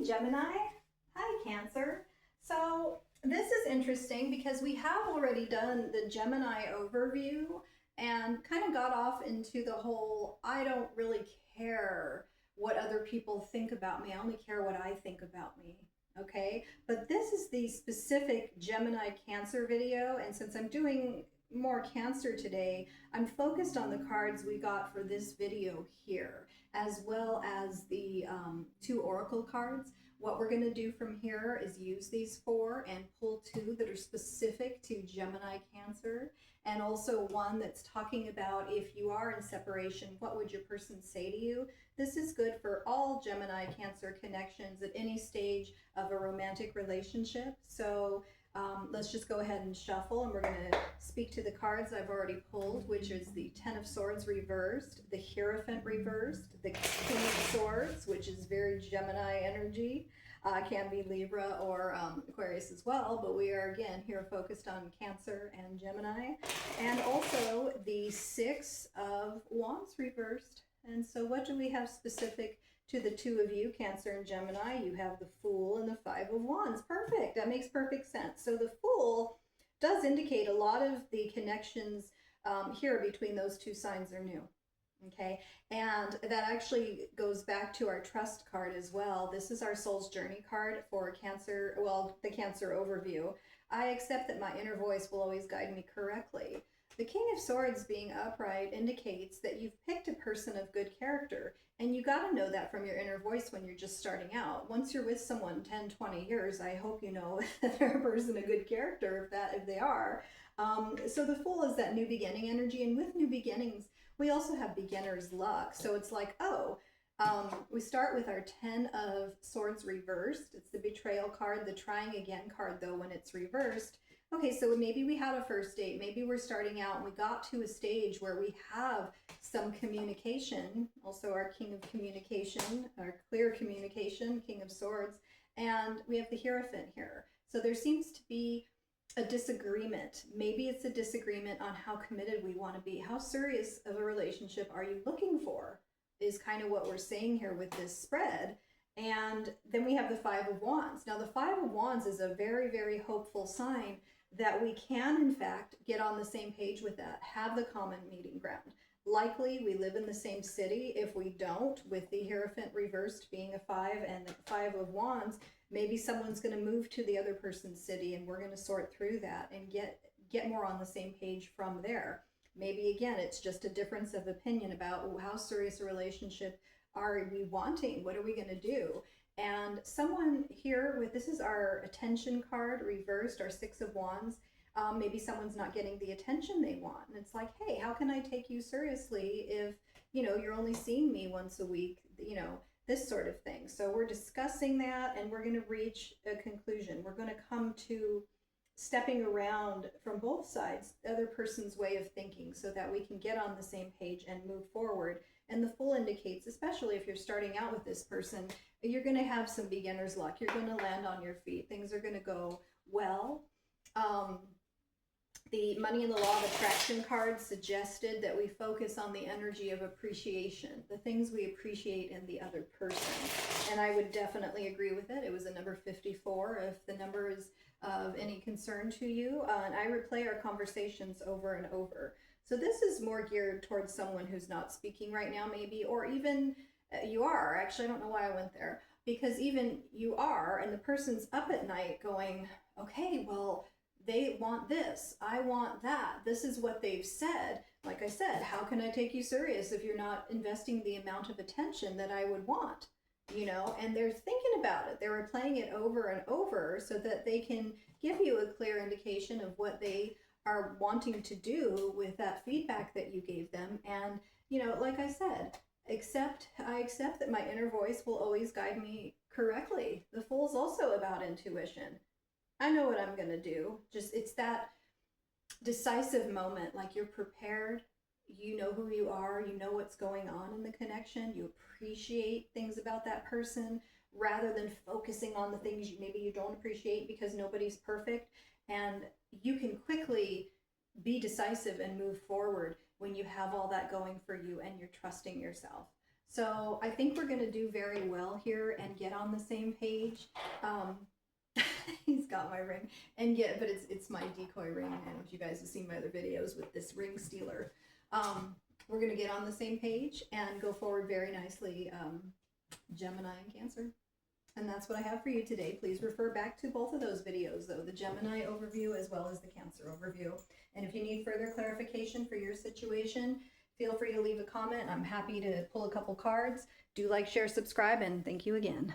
Hey Gemini. Hi Cancer. So this is interesting because we have already done the Gemini overview and kind of got off into the whole I don't really care what other people think about me. I only care what I think about me. Okay? But this is the specific Gemini Cancer video, and since I'm doing more Cancer today, I'm focused on the cards we got for this video here, as well as the two oracle cards. What we're going to do from here is use these four and pull two that are specific to Gemini Cancer, and also one that's talking about if you are in separation, what would your person say to you? This is good for all Gemini Cancer connections at any stage of a romantic relationship. So let's just go ahead and shuffle, and we're going to speak to the cards I've already pulled, which is the Ten of Swords reversed, the Hierophant reversed, the King of Swords, which is very Gemini energy, can be Libra or Aquarius as well, but we are again here focused on Cancer and Gemini, and also the Six of Wands reversed. And so what do we have specific to the two of you, Cancer and Gemini? You have the Fool and the Five of Wands. Perfect. That makes perfect sense. So the Fool does indicate a lot of the connections here between those two signs are new. Okay, and that actually goes back to our trust card as well. This is our soul's journey card for Cancer, well, the Cancer overview. I accept that my inner voice will always guide me correctly. The King of Swords being upright indicates that you've picked a person of good character, and you got to know that from your inner voice when you're just starting out. Once you're with someone 10, 20 years, I hope you know that they're a person of good character, if they are. So the Fool is that new beginning energy, and with new beginnings, we also have beginner's luck. So it's like, we start with our Ten of Swords reversed. It's the betrayal card, the trying again card, though, when it's reversed. Okay, so maybe we had a first date. Maybe we're starting out and we got to a stage where we have some communication. Also our King of Communication, our clear communication, King of Swords. And we have the Hierophant here. So there seems to be a disagreement. Maybe it's a disagreement on how committed we want to be. How serious of a relationship are you looking for is kind of what we're saying here with this spread. And then we have the Five of Wands. Now the Five of Wands is a very, very hopeful sign that we can in fact get on the same page with that, have the common meeting ground. Likely we live in the same city. If we don't, with the Hierophant reversed being a five and the Five of Wands, maybe someone's going to move to the other person's city, and we're going to sort through that and get more on the same page from there. Maybe again, it's just a difference of opinion about how serious a relationship are we wanting? What are we going to do? And someone here with, this is our attention card reversed, our Six of Wands. Maybe someone's not getting the attention they want. And it's like, hey, how can I take you seriously if, you're only seeing me once a week, this sort of thing. So we're discussing that, and we're going to reach a conclusion. We're going to come to stepping around from both sides, the other person's way of thinking, so that we can get on the same page and move forward. And the Fool indicates, especially if you're starting out with this person, you're going to have some beginner's luck. You're going to land on your feet. Things are going to go well. The Money and the Law of Attraction card suggested that we focus on the energy of appreciation, the things we appreciate in the other person. And I would definitely agree with it. It was a number 54, if the number is of any concern to you. And I replay our conversations over and over. So this is more geared towards someone who's not speaking right now, maybe, or even you are. Actually, I don't know why I went there, because even you are, and the person's up at night going, okay, well, they want this, I want that, this is what they've said. Like I said, how can I take you serious if you're not investing the amount of attention that I would want? And they're thinking about it. They're replaying it over and over so that they can give you a clear indication of what they are wanting to do with that feedback that you gave them. And, like I said, I accept that my inner voice will always guide me correctly. The Fool's also about intuition. I know what I'm going to do. Just, it's that decisive moment, like you're prepared, you know who you are, you know what's going on in the connection, you appreciate things about that person rather than focusing on the things maybe you don't appreciate, because nobody's perfect. And you can quickly be decisive and move forward when you have all that going for you and you're trusting yourself. So I think we're going to do very well here and get on the same page. He's got my ring and but it's my decoy ring. And if you guys have seen my other videos with this ring stealer, we're going to get on the same page and go forward very nicely. Gemini and Cancer. And that's what I have for you today. Please refer back to both of those videos, though, the Gemini overview as well as the Cancer overview. And if you need further clarification for your situation, feel free to leave a comment. I'm happy to pull a couple cards. Do like, share, subscribe, and thank you again.